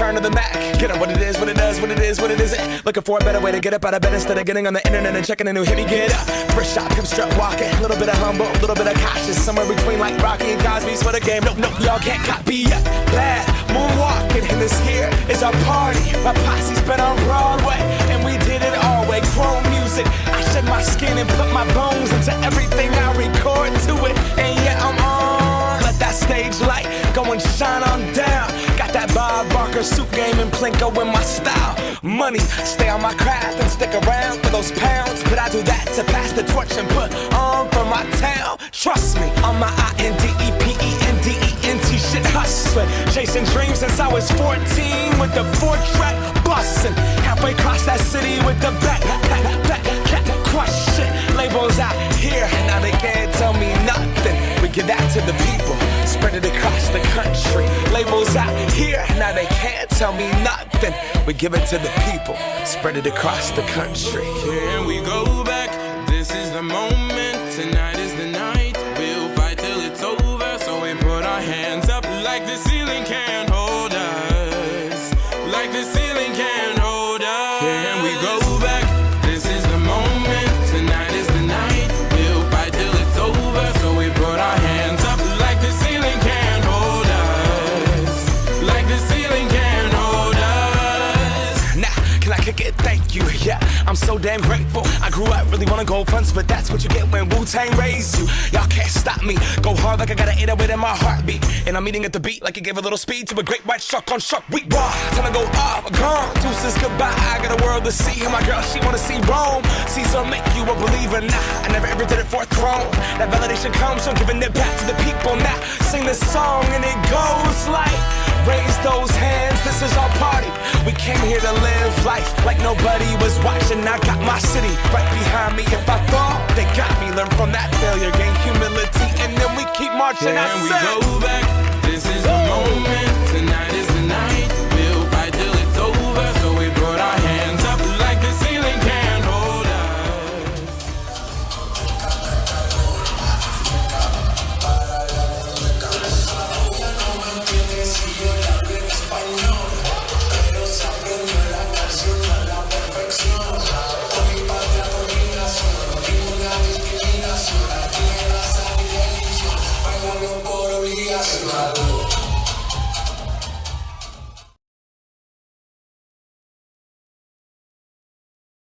return to the Mac. Get up what it is, what it does, what it is, what it isn't. Looking for a better way to get up out of bed instead of getting on the internet and checking a new hit. Me get up, first shot, pimp strut walking. A little bit of humble, a little bit of cautious. Somewhere between like Rocky and Cosby's for the game. Nope, nope, y'all can't copy yet. Glad moonwalking, and this here is our party. My posse's been on Broadway, and we did it all way. Chrome music, I shed my skin and put my bones into everything I record to it. And yeah, I'm on. Let that stage light go and shine on down. Got that Bob Barker suit game and Plinko in my style. Money, stay on my craft and stick around for those pounds. But I do that to pass the torch and put on for my town. Trust me, on my INDEPENDENT shit hustling. Chasing dreams since I was 14 with the 4-track bustin'. Halfway across that city with the back crush shit. Labels out here, now they can't tell me nothing. We give that to the people, spread it across the country. Labels out here, now they can't tell me nothing. We give it to the people, spread it across the country. Here we go back, this is the moment, tonight is the night. We'll fight till it's over, so we put our hands up like the ceiling can't hold us. Like the ceiling can't hold us. Here we go back, this is the moment, tonight is the night. We'll fight till it's over, so we put our hands up like the ceiling can't hold us. Like the ceiling can't hold us. Now, can I kick it? Thank you, yeah. I'm so damn grateful. I grew up really wanna go fronts, but that's what you get when Wu-Tang raised you. Y'all can't stop me. Go hard like I got an 808 in my heartbeat. And I'm eating at the beat like it gave a little speed to a great white shark on Shark Week. Raw, time to go off, gone. Deuces goodbye. I got a world to see. And my girl, she wanna see Rome. Caesar make you a believer. Nah, I never ever did it for a throne. That validation comes from giving it back to the people. Now sing this song and it goes like, raise those hands, this is our party. We came here to live life like nobody was watching. I got my city right behind me. If I fall, they got me. Learn from that failure, gain humility, and then we keep marching. Can we go back? This is the moment, tonight is the night. We'll fight till it's over, so we put our hands up like the ceiling can't hold us. Por obligación.